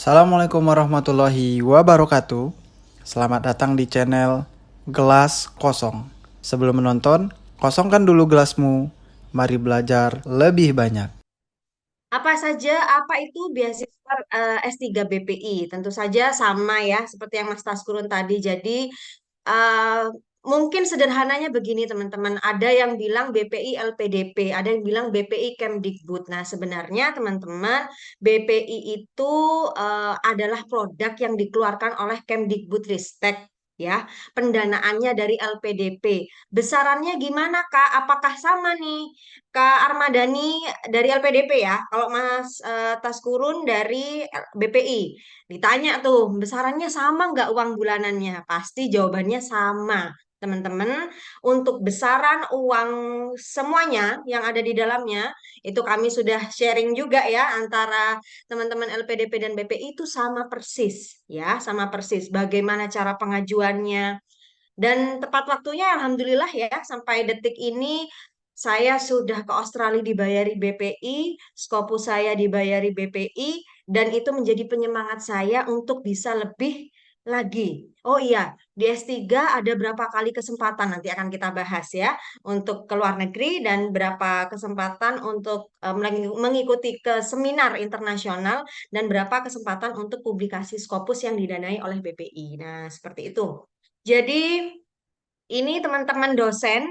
Assalamualaikum warahmatullahi wabarakatuh. Selamat datang di channel Gelas Kosong. Sebelum menonton, kosongkan dulu gelasmu. Mari belajar lebih banyak. Apa saja, apa itu beasiswa S3 BPI? Tentu saja sama ya, seperti yang Mas Taskurun tadi. Jadi, eh, mungkin sederhananya begini teman-teman. Ada yang bilang BPI LPDP, ada yang bilang BPI Kemdikbud. Nah, sebenarnya teman-teman, BPI itu adalah produk yang dikeluarkan oleh Kemdikbudristek. Ya, pendanaannya dari LPDP. Besarannya gimana, Kak? Apakah sama nih? Kak Armadani dari LPDP ya. Kalau Mas Taskurun dari BPI. Ditanya tuh, besarannya sama nggak uang bulanannya? Pasti jawabannya sama. Teman-teman, untuk besaran uang semuanya yang ada di dalamnya, itu kami sudah sharing juga ya antara teman-teman LPDP dan BPI itu sama persis ya, sama persis. Bagaimana cara pengajuannya, dan tepat waktunya alhamdulillah ya sampai detik ini saya sudah ke Australia dibayari BPI, Scopus saya dibayari BPI, dan itu menjadi penyemangat saya untuk bisa lebih lagi. Oh iya, di S3 ada berapa kali kesempatan nanti akan kita bahas ya untuk ke luar negeri dan berapa kesempatan untuk mengikuti ke seminar internasional dan berapa kesempatan untuk publikasi Scopus yang didanai oleh BPI. Nah, seperti itu. Jadi ini teman-teman dosen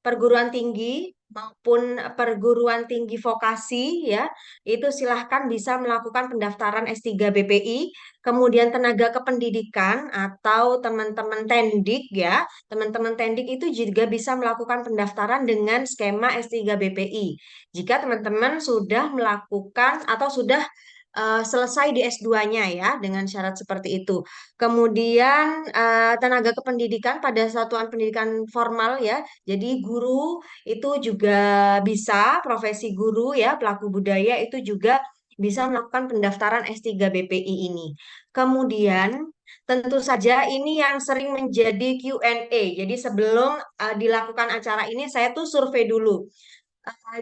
perguruan tinggi maupun perguruan tinggi vokasi ya, itu silahkan bisa melakukan pendaftaran S3 BPI, kemudian tenaga kependidikan atau teman-teman tendik ya, teman-teman tendik itu juga bisa melakukan pendaftaran dengan skema S3 BPI. Jika teman-teman sudah melakukan atau sudah selesai di S2-nya ya dengan syarat seperti itu. Kemudian tenaga kependidikan pada satuan pendidikan formal ya. Jadi guru itu juga bisa, profesi guru ya, pelaku budaya itu juga bisa melakukan pendaftaran S3 BPI ini. Kemudian tentu saja ini yang sering menjadi Q&A. Jadi sebelum dilakukan acara ini saya tuh survei dulu.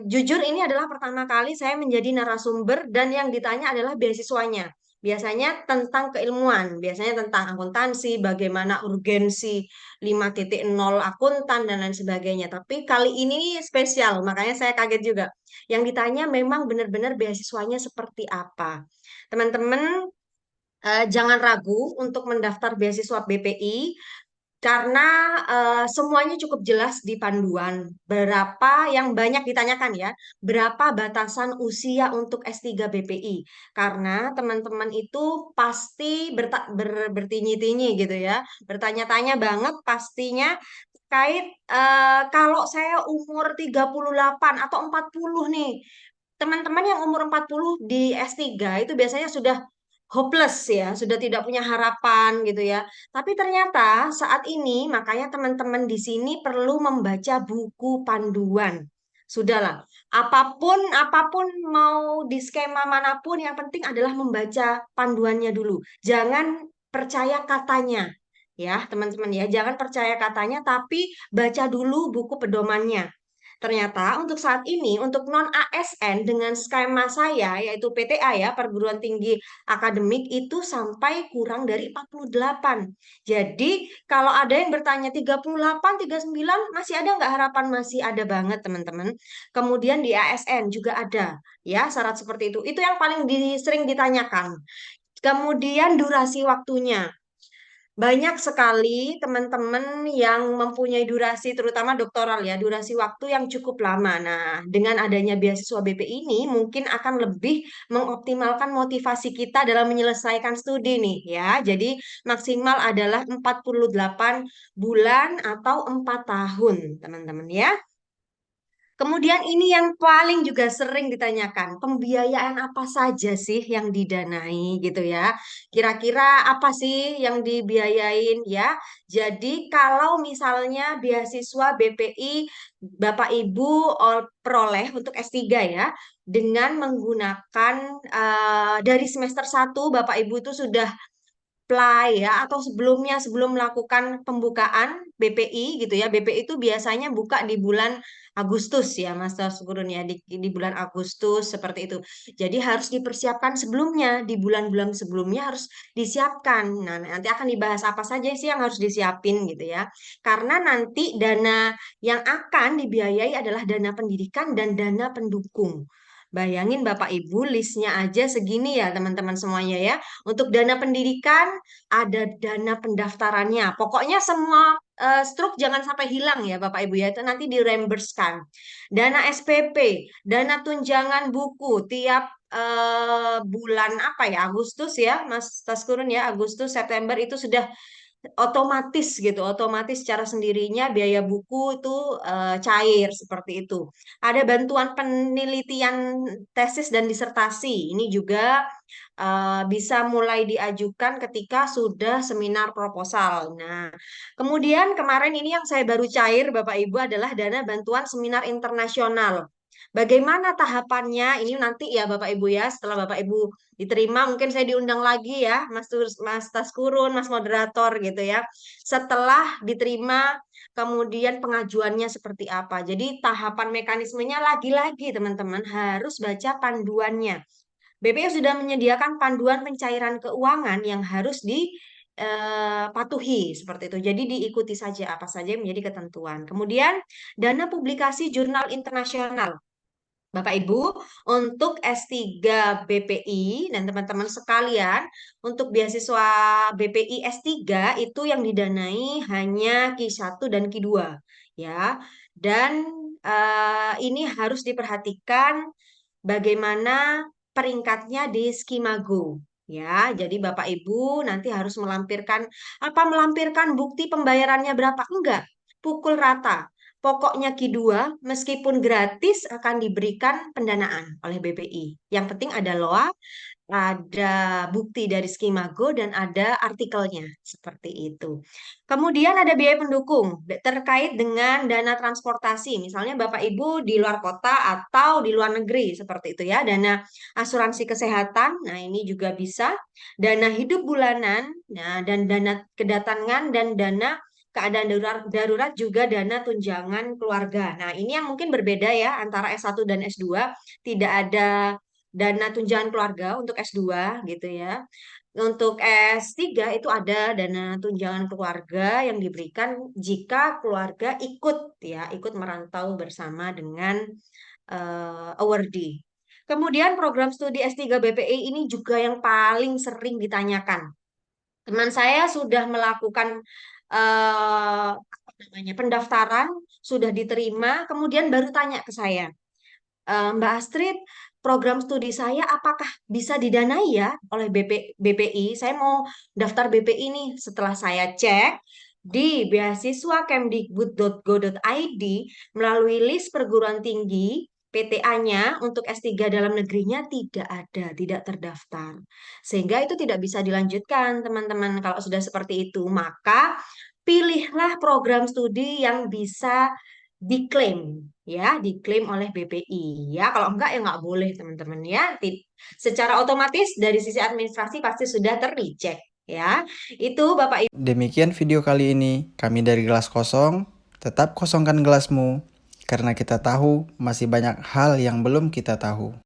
Jujur ini adalah pertama kali saya menjadi narasumber dan yang ditanya adalah beasiswanya. Biasanya tentang keilmuan, biasanya tentang akuntansi, bagaimana urgensi 5.0 akuntan dan lain sebagainya. Tapi kali ini spesial, makanya saya kaget juga. Yang ditanya memang benar-benar beasiswanya seperti apa. Teman-teman, jangan ragu untuk mendaftar beasiswa BPI karena semuanya cukup jelas di panduan. Berapa yang banyak ditanyakan ya, berapa batasan usia untuk S3 BPI? Karena teman-teman itu pasti bertinyi-tinyi gitu ya, bertanya-tanya banget pastinya terkait kalau saya umur 38 atau 40 nih. Teman-teman yang umur 40 di S3 itu biasanya sudah hopeless ya, sudah tidak punya harapan gitu ya. Tapi ternyata saat ini makanya teman-teman di sini perlu membaca buku panduan. Sudahlah, apapun apapun mau di skema manapun yang penting adalah membaca panduannya dulu. Jangan percaya katanya. Ya, teman-teman ya, jangan percaya katanya tapi baca dulu buku pedomannya. Ternyata untuk saat ini, untuk non-ASN dengan skema saya, yaitu PTA ya, Perguruan Tinggi Akademik, itu sampai kurang dari 48. Jadi, kalau ada yang bertanya 38, 39, masih ada nggak harapan? Masih ada banget, teman-teman. Kemudian di ASN juga ada, ya, syarat seperti itu. Itu yang paling sering ditanyakan. Kemudian durasi waktunya. Banyak sekali teman-teman yang mempunyai durasi, terutama doktoral ya, durasi waktu yang cukup lama. Nah, dengan adanya beasiswa BP ini mungkin akan lebih mengoptimalkan motivasi kita dalam menyelesaikan studi nih ya. Jadi maksimal adalah 48 bulan atau 4 tahun, teman-teman ya. Kemudian ini yang paling juga sering ditanyakan, pembiayaan apa saja sih yang didanai gitu ya? Kira-kira apa sih yang dibiayain ya? Jadi kalau misalnya beasiswa BPI Bapak Ibu peroleh untuk S3 ya, dengan menggunakan dari semester 1 Bapak Ibu itu sudah apply ya, atau sebelum melakukan pembukaan BPI gitu ya. BPI itu biasanya buka di bulan Agustus ya, Mas Taskurun ya, di bulan Agustus seperti itu. Jadi harus dipersiapkan sebelumnya, di bulan-bulan sebelumnya harus disiapkan. Nah, nanti akan dibahas apa saja sih yang harus disiapin gitu ya. Karena nanti dana yang akan dibiayai adalah dana pendidikan dan dana pendukung. Bayangin Bapak Ibu, listnya aja segini ya teman-teman semuanya ya. Untuk dana pendidikan ada dana pendaftarannya. Pokoknya semua struk jangan sampai hilang ya Bapak Ibu ya. Itu nanti direimbursekan. Dana SPP, dana tunjangan buku tiap bulan apa ya, Agustus ya Mas Taskurun ya, Agustus September itu sudah otomatis gitu, otomatis secara sendirinya biaya buku itu cair seperti itu. Ada bantuan penelitian tesis dan disertasi. Ini juga bisa mulai diajukan ketika sudah seminar proposal. Nah, kemudian kemarin ini yang saya baru cair Bapak Ibu adalah dana bantuan seminar internasional. Bagaimana tahapannya? Ini nanti ya Bapak Ibu ya, setelah Bapak Ibu diterima mungkin saya diundang lagi ya Mas Taskurun, Mas moderator gitu ya. Setelah diterima kemudian pengajuannya seperti apa. Jadi tahapan mekanismenya lagi-lagi teman-teman harus baca panduannya. BPI sudah menyediakan panduan pencairan keuangan yang harus dipatuhi seperti itu. Jadi diikuti saja apa saja yang menjadi ketentuan. Kemudian dana publikasi jurnal internasional. Bapak Ibu, untuk S3 BPI dan teman-teman sekalian, untuk beasiswa BPI S3 itu yang didanai hanya Q1 dan Q2 ya. Dan ini harus diperhatikan bagaimana peringkatnya di Skimago ya. Jadi Bapak Ibu nanti harus melampirkan bukti pembayarannya berapa? Enggak, pukul rata. Pokoknya Q2 meskipun gratis akan diberikan pendanaan oleh BPI. Yang penting ada LOA, ada bukti dari Skimago dan ada artikelnya seperti itu. Kemudian ada biaya pendukung terkait dengan dana transportasi. Misalnya Bapak Ibu di luar kota atau di luar negeri seperti itu ya. Dana asuransi kesehatan. Nah, ini juga bisa. Dana hidup bulanan, nah, dan dana kedatangan dan dana keadaan darurat juga dana tunjangan keluarga. Nah, ini yang mungkin berbeda ya antara S1 dan S2. Tidak ada dana tunjangan keluarga untuk S2 gitu ya. Untuk S3 itu ada dana tunjangan keluarga yang diberikan jika keluarga ikut ya, ikut merantau bersama dengan awardee. Kemudian program studi S3 BPI ini juga yang paling sering ditanyakan. Teman saya sudah melakukan apa namanya pendaftaran, sudah diterima, kemudian baru tanya ke saya, Mbak Astrid, program studi saya apakah bisa didanai ya oleh BPI? Saya mau daftar BPI nih. Setelah saya cek di beasiswa kemdikbud.go.id melalui list perguruan tinggi PTA-nya untuk S3 dalam negerinya tidak ada, tidak terdaftar. Sehingga itu tidak bisa dilanjutkan, teman-teman. Kalau sudah seperti itu, maka pilihlah program studi yang bisa diklaim ya, diklaim oleh BPI ya. Kalau enggak ya nggak boleh teman-teman ya. Secara otomatis dari sisi administrasi pasti sudah terreject ya. Itu Bapak Ibu. Demikian video kali ini. Kami dari Gelas Kosong, tetap kosongkan gelasmu, karena kita tahu masih banyak hal yang belum kita tahu.